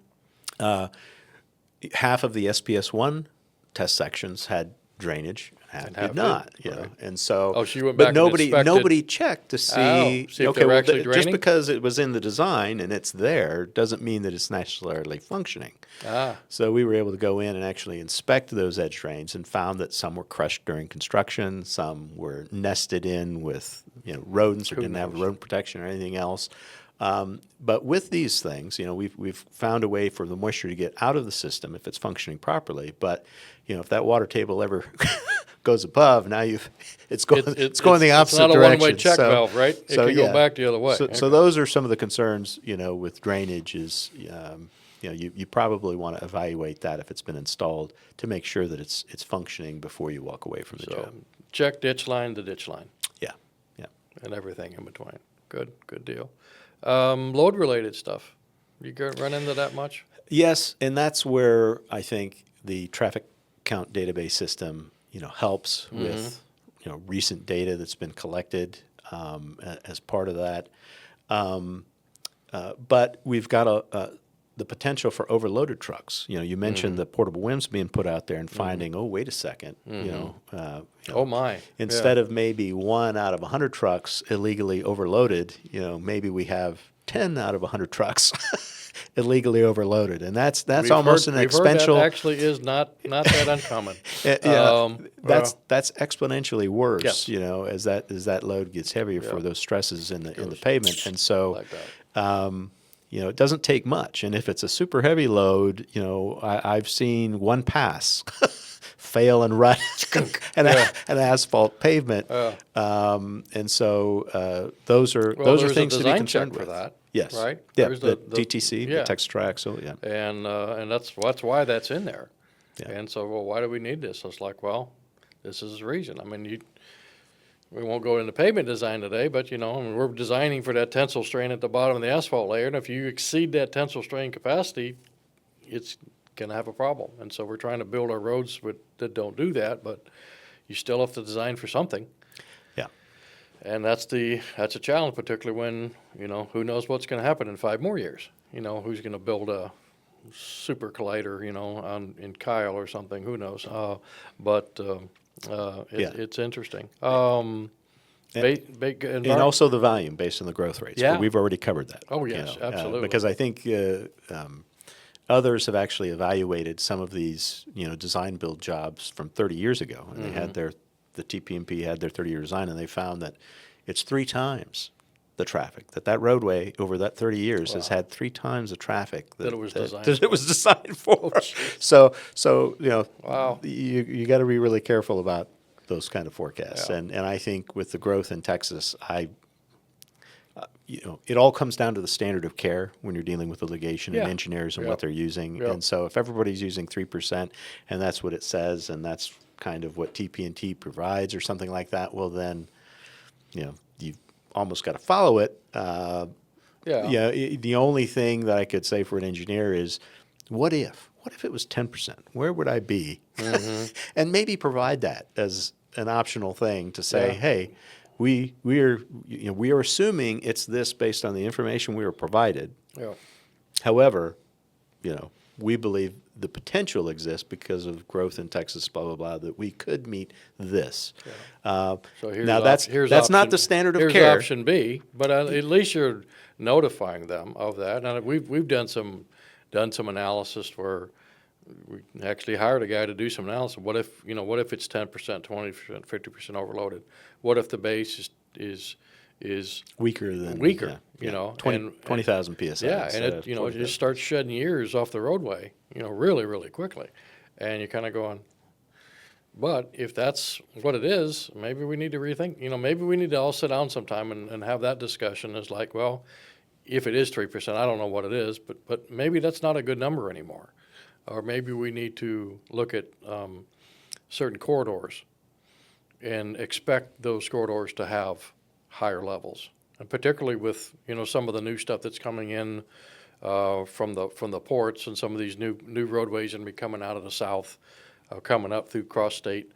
half of the SPS1 test sections had drainage, half did not. And so, so you went back nobody checked to see. See if they were actually draining? Just because it was in the design and it's there doesn't mean that it's necessarily functioning. So we were able to go in and actually inspect those edge drains and found that some were crushed during construction, some were nested in with rodents or didn't have rodent protection or anything else. But with these things, we've found a way for the moisture to get out of the system if it's functioning properly. But if that water table ever goes above, now it's going the opposite direction. It's not a one-way check valve, right? It can go back the other way. So those are some of the concerns, with drainage. Is you probably want to evaluate that if it's been installed to make sure that it's functioning before you walk away from the job. Check ditch line to ditch line. Yeah. And everything in between. Good deal. Load-related stuff. You run into that much? Yes, and that's where I think the traffic count database system, helps with, recent data that's been collected as part of that. But we've got the potential for overloaded trucks. You mentioned the portable WIMs being put out there and finding, oh, wait a second, oh my! Instead of maybe 1 out of 100 trucks illegally overloaded, maybe we have 10 out of 100 trucks illegally overloaded, and that's almost an exponential. That actually is not that uncommon. That's exponentially worse. Yes. As that load gets heavier for those stresses in the pavement, and so. Like that. It doesn't take much. And if it's a super heavy load, I've seen one pass fail and run an asphalt pavement. And so those are things to be concerned with. For that. Yes. Right? Yeah, the DTC, the text track. So, yeah. And that's why that's in there. Yeah. And so, well, why do we need this? It's like, well, this is the reason. I mean, we won't go into pavement design today, but, we're designing for that tensile strain at the bottom of the asphalt layer. And if you exceed that tensile strain capacity, it's going to have a problem. And so we're trying to build our roads that don't do that, but you still have to design for something. Yeah. And that's a challenge, particularly when, who knows what's going to happen in 5 more years. Who's going to build a super collider, in Kyle or something, who knows. It's interesting. And also the volume based on the growth rates. Yeah. But we've already covered that. Oh, yes, absolutely. Because I think others have actually evaluated some of these, design build jobs from 30 years ago. And they had the TPMP had their 30-year design, and they found that it's 3 times the traffic, that roadway over that 30 years has had 3 times the traffic that it was designed for. So Wow. you got to be really careful about those kind of forecasts. Yeah. And I think with the growth in Texas, it all comes down to the standard of care when you're dealing with litigation and engineers and what they're using. Yep. And so if everybody's using 3% and that's what it says and that's kind of what TP&T provides or something like that, well then, you've almost got to follow it. The only thing that I could say for an engineer is, what if it was 10%? Where would I be? And maybe provide that as an optional thing to say, hey, we are assuming it's this based on the information we were provided. Yeah. However, we believe the potential exists because of growth in Texas, blah, blah, blah, that we could meet this. So here's now, that's not the standard of care. Here's option B, but at least you're notifying them of that. And we've done some analysis where we actually hired a guy to do some analysis. What if it's 10%, 20%, 50% overloaded? What if the base is weaker than 20,000 psi. Yeah, and it just starts shedding years off the roadway, really, really quickly, and you're kind of going. But if that's what it is, maybe we need to rethink. Maybe we need to all sit down sometime and have that discussion. It's like, well, if it is 3%, I don't know what it is, but maybe that's not a good number anymore, or maybe we need to look at certain corridors and expect those corridors to have higher levels, and particularly with some of the new stuff that's coming in from the ports and some of these new roadways and be coming out of the south, coming up through cross state.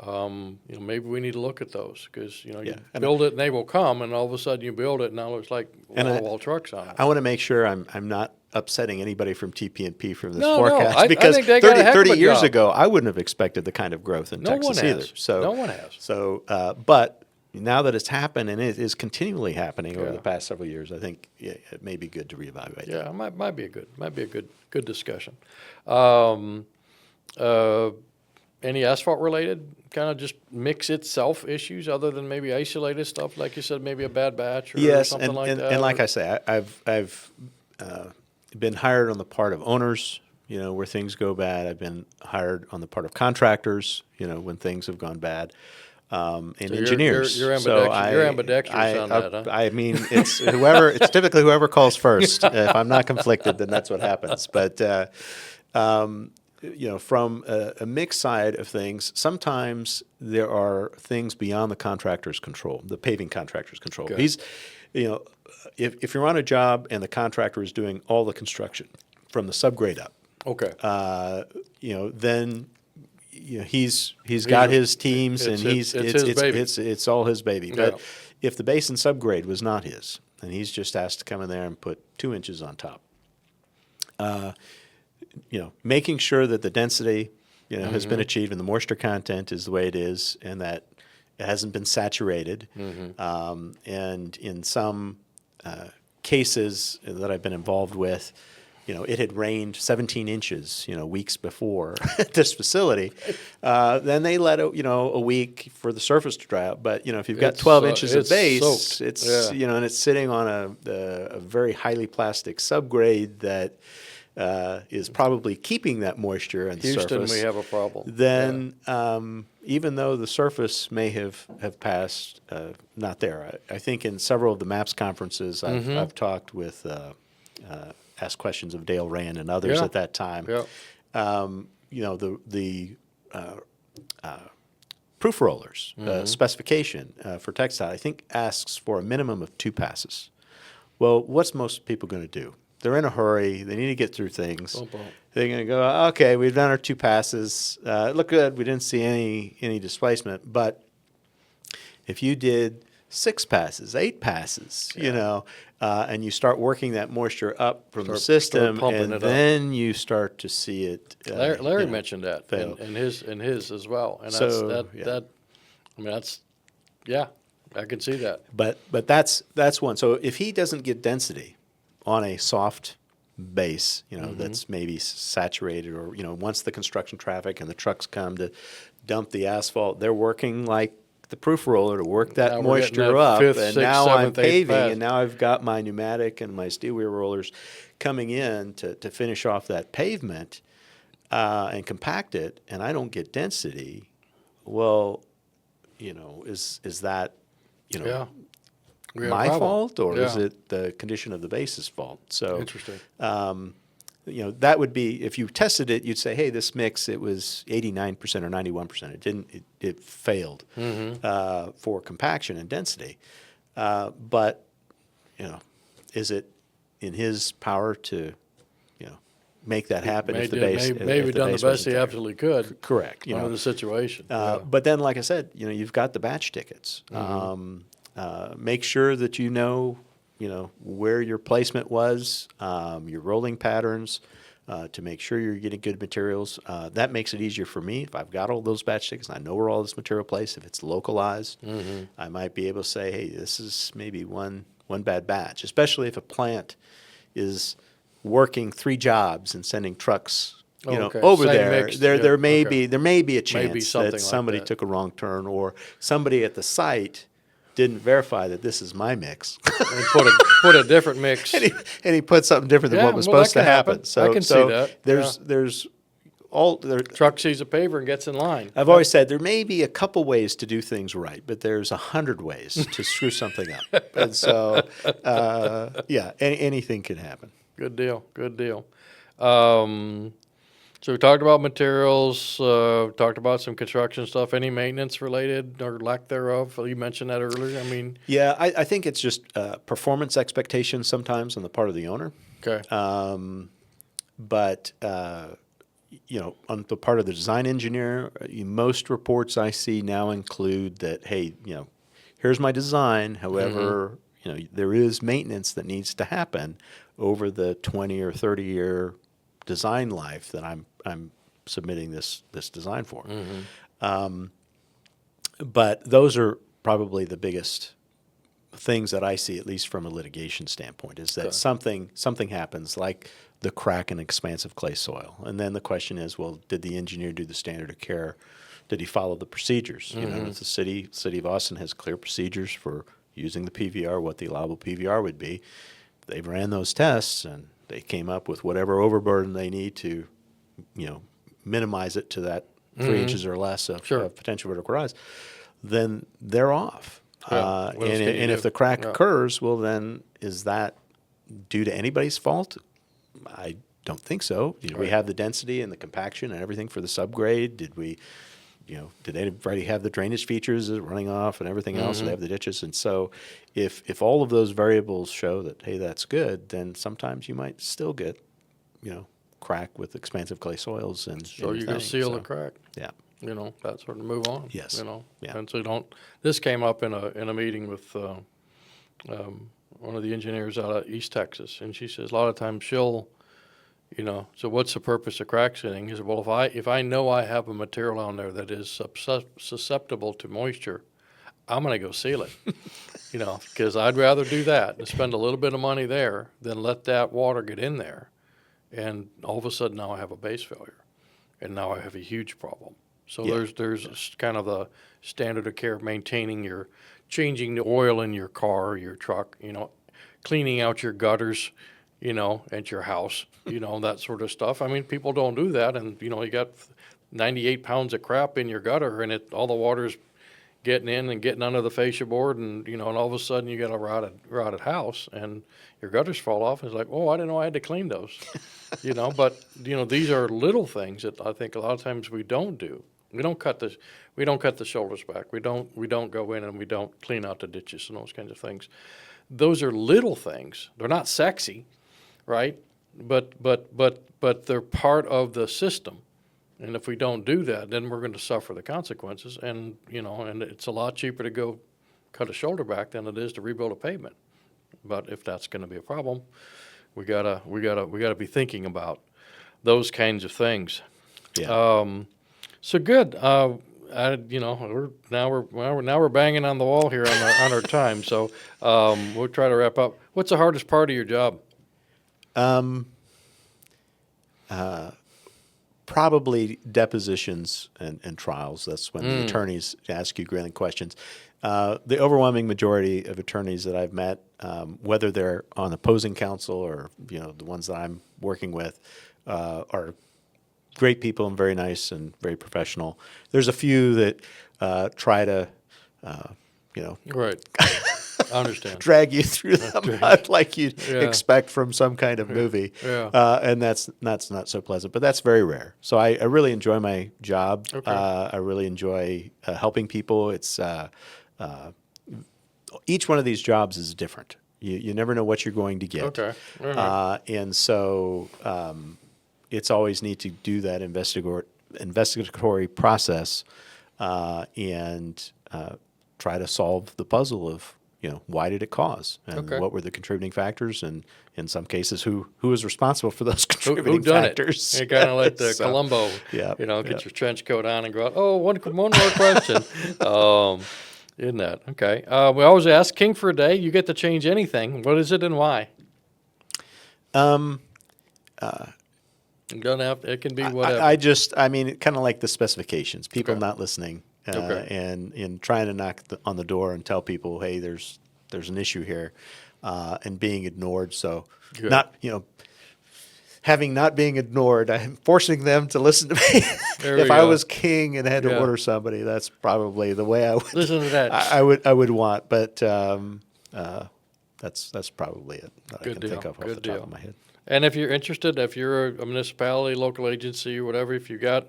Maybe we need to look at those because you build it and they will come, and all of a sudden you build it and now it looks like wall trucks on it. I want to make sure I'm not upsetting anybody from TP&P from this No, forecast because I think they got a heck of 30 a years job. ago I wouldn't have expected the kind of growth in No Texas one either. has. So No one has. So, but now that it's happened and it is continually happening over Yeah. the past several years, I think it may be good to reevaluate. Yeah, that. it might be a good discussion. Any asphalt related kind of just mix itself issues other than maybe isolated stuff, like you said, maybe a bad batch or something like that? And like I say, I've been hired on the part of owners, where things go bad. I've been hired on the part of contractors, when things have gone bad. And so engineers. You're ambidextrous on that, huh? I mean, it's typically whoever calls first. If I'm not conflicted, then that's what happens. But, from a mixed side of things, sometimes there are things beyond the contractor's control, the paving contractor's control. Okay. He's, if you're on a job and the contractor is doing all the construction from the subgrade up, Okay. then he's got his teams and it's all his baby. Yeah. But if the base and subgrade was not his, and he's just asked to come in there and put 2 inches on top, making sure that the density has been achieved and the moisture content is the way it is, and that it hasn't been saturated. And in some cases that I've been involved with, it had rained 17 inches, weeks before this facility. Then they let it, a week for the surface to dry out. But, if you've got 12 inches of base, soaked. it's, and it's sitting on a very highly plastic subgrade that is probably keeping that moisture on the surface. Houston, we have a problem. Then, even though the surface may have passed, not there. I think in several of the MAPS conferences, I've talked with, asked questions of Dale Rand and others at that time. Yeah. The proof rollers specification for TxDOT, I think, asks for a minimum of 2 passes. Well, what's most people going to do? they're in a hurry. They need to get through things. Boom, boom. They're going to go, okay, we've done our 2 passes. It looked good. We didn't see any displacement. But if you did 6 passes, 8 passes, and you start working that moisture up from the system, and then you start to see it. Larry mentioned that fail. in his as well, and So, I can see that. But that's one. So if he doesn't get density on a soft base, that's maybe saturated, or once the construction traffic and the trucks come to dump the asphalt, they're working like the proof roller to work that moisture up, and now I'm paving, and now I've got my pneumatic and my steel wheel rollers coming in to finish off that pavement and compact it, and I don't get density. Well, is that my fault, or is it the condition of the base's fault? So interesting. That would be, if you tested it, you'd say, hey, this mix, it was 89% or 91%. It failed for compaction and density. But, is it in his power to, make that happen if the base maybe done the best he absolutely could. Correct. Under the situation. But then, like I said, you've got the batch tickets. Make sure that where your placement was, your rolling patterns, to make sure you're getting good materials. That makes it easier for me. If I've got all those batch tickets and I know where all this material placed, if it's localized, I might be able to say, hey, this is maybe one bad batch, especially if a plant is working 3 jobs and sending trucks over Same there. mix. There may be a chance something that somebody like that. took a wrong turn, or somebody at the site didn't verify that this is my mix. And put a different mix. and he put something different than what was supposed to happen. So I can see that. There's all there. Truck sees a paver and gets in line. I've always said there may be a couple ways to do things right, but there's 100 ways to screw something up. And so, anything can happen. Good deal. Good deal. So we talked about materials, talked about some construction stuff. Any maintenance related or lack thereof? You mentioned that earlier. Yeah, I think it's just performance expectations sometimes on the part of the owner. Okay. But on the part of the design engineer, most reports I see now include that, hey, here's my design. However, there is maintenance that needs to happen over the 20 or 30 year design life that I'm submitting this design for. But those are probably the biggest things that I see, at least from a litigation standpoint, is that something happens, like the crack in expansive clay soil. And then the question is, well, did the engineer do the standard of care? Did he follow the procedures? If the city of Austin has clear procedures for using the PVR, what the allowable PVR would be. They ran those tests and they came up with whatever overburden they need to, minimize it to that 3 inches or less of potential vertical rise. Then they're off. And if the crack occurs, well, then is that due to anybody's fault? I don't think so. We have the density and the compaction and everything for the subgrade. Did we? Did anybody have the drainage features running off and everything else? Did they have the ditches? And so if all of those variables show that, hey, that's good, then sometimes you might still get, crack with expansive clay soils. And so you can seal the crack. Yeah. That sort of move on. Yes. Yeah. And so this came up in a meeting with one of the engineers out of East Texas, and she says a lot of times she'll, so what's the purpose of crack sealing? He said, well, if I know I have a material on there that is susceptible to moisture, I'm going to go seal it, because I'd rather do that and spend a little bit of money there than let that water get in there. And all of a sudden now I have a base failure, and now I have a huge problem. So there's kind of the standard of care of changing the oil in your car, your truck, cleaning out your gutters, at your house, that sort of stuff. People don't do that, and you got 98 pounds of crap in your gutter, and all the water's getting in and getting under the fascia board, and and all of a sudden you got a rotted house, and your gutters fall off. And it's like, oh, I didn't know I had to clean those, But these are little things that I think a lot of times we don't do. We don't cut the shoulders back. We don't go in and we don't clean out the ditches and those kinds of things. Those are little things. They're not sexy, right? But they're part of the system. And if we don't do that, then we're going to suffer the consequences. And, and it's a lot cheaper to go cut a shoulder back than it is to rebuild a pavement. But if that's going to be a problem, we gotta be thinking about those kinds of things. Yeah. So good. We're banging on the wall here on our time. So we'll try to wrap up. What's the hardest part of your job? Probably depositions and trials. That's when the attorneys ask you grilling questions. The overwhelming majority of attorneys that I've met, whether they're on opposing counsel or the ones that I'm working with, are great people and very nice and very professional. There's a few that try to, Right. I understand. drag you through the mud like you'd Yeah. expect from some kind of movie. Yeah. And that's not so pleasant, but that's very rare. So I really enjoy my job. Okay. I really enjoy helping people. It's each one of these jobs is different. You never know what you're going to get. Okay. All right. And so it's always neat to do that investigatory process and try to solve the puzzle of why did it cause, and Okay. what were the contributing factors, and in some cases who was responsible for those Who contributing done factors. it? Kind of like the So, Columbo. yeah, Get yeah. your trench coat on and go out. Oh, one more question. Isn't that okay? We always ask King for a day. You get to change anything. What is it and why? You don't have. It can be whatever. I mean, kind of like the specifications. People Okay. not listening, Okay. and trying to knock on the door and tell people, hey, there's an issue here, and being ignored. So Good. not having not being ignored, I'm forcing them to listen to me. There If we I go. was king and had to Yeah. order somebody, that's probably the way I would. Listen to that. I would want, but that's probably it that I Good can think deal. of off Good the deal. top of my head. And if you're interested, if you're a municipality, local agency, or whatever, if you got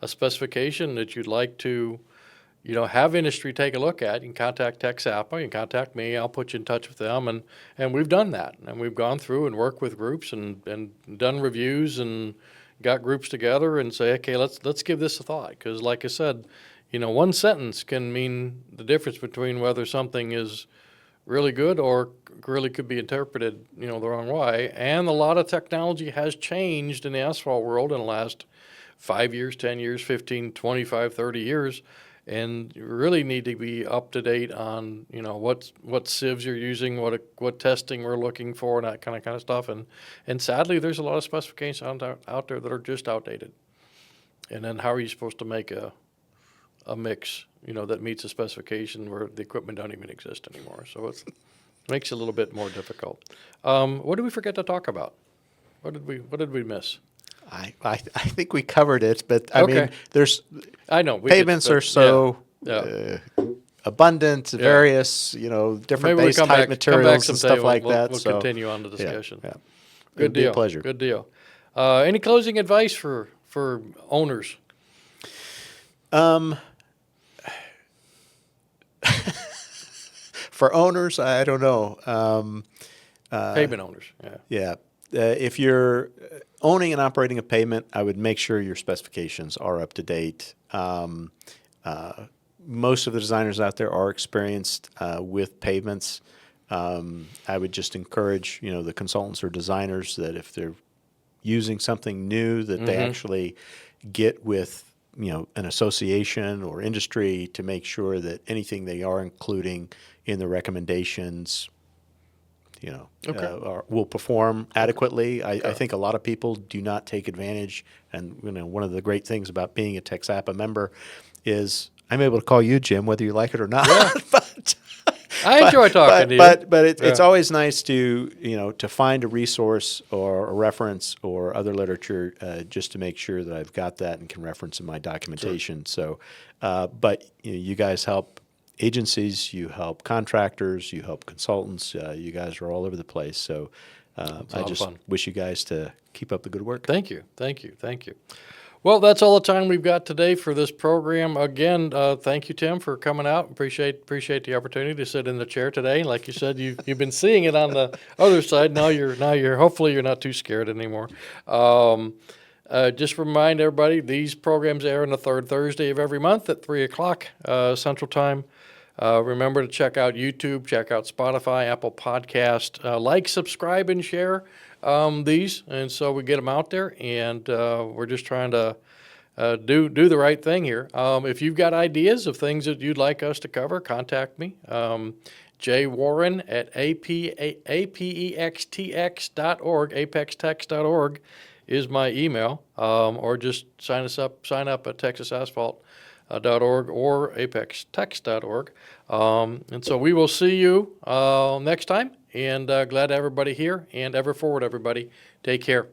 a specification that you'd like to, have industry take a look at, you can contact TxDOT, you can contact me. I'll put you in touch with them, and we've done that, and we've gone through and worked with groups and done reviews and got groups together and say, okay, let's give this a thought, because like I said, one sentence can mean the difference between whether something is really good or really could be interpreted, the wrong way. And a lot of technology has changed in the asphalt world in the last 5 years, 10 years, 15, 25, 30 years. And you really need to be up to date on, what sieves you're using, what testing we're looking for, and that kind of stuff. And sadly, there's a lot of specifications out there that are just outdated. And then how are you supposed to make a mix, that meets the specification where the equipment don't even exist anymore? So it makes it a little bit more difficult. What did we forget to talk about? What did we miss? I think we covered it, but I Okay. mean, there's I know pavements are so yeah. abundant, various, different Maybe we base come type back materials and someday. stuff like we'll, that. We'll so continue on the yeah, discussion. yeah. Good It'd be deal. a pleasure. Good deal. Any closing advice for owners? For owners, I don't know. Pavement owners. Yeah. Yeah. If you're owning and operating a pavement, I would make sure your specifications are up to date. Most of the designers out there are experienced with pavements. I would just encourage, the consultants or designers that if they're using something new, that they actually get with, an association or industry to make sure that anything they are including in the recommendations will perform adequately. I think a lot of people do not take advantage. And one of the great things about being a TxDOT member is I'm able to call you, Jim, whether you like it or not. Yeah. but I enjoy talking to you. But it's Yeah. always nice to to find a resource or a reference or other literature just to make sure that I've got that and can reference in my documentation. So, but you guys help agencies, you help contractors, you help consultants. You guys are all over the place. So a I lot of just fun. wish you guys to keep up the good work. Thank you. Thank you. Thank you. Well, that's all the time we've got today for this program. Again, thank you, Tim, for coming out. Appreciate the opportunity to sit in the chair today. Like you said, you've been seeing it on the other side. Now you're hopefully you're not too scared anymore. Just remind everybody, these programs air on the third Thursday of every month at 3 o'clock Central Time. Remember to check out YouTube, check out Spotify, Apple Podcast, like, subscribe, and share these, and so we get them out there. And we're just trying to do the right thing here. If you've got ideas of things that you'd like us to cover, contact me. J. Warren at apextx.org, apextx.org is my email, or just sign up at TexasAsphalt.org or apextex.org. And so we will see you next time, and glad to have everybody here, and ever forward, everybody. Take care.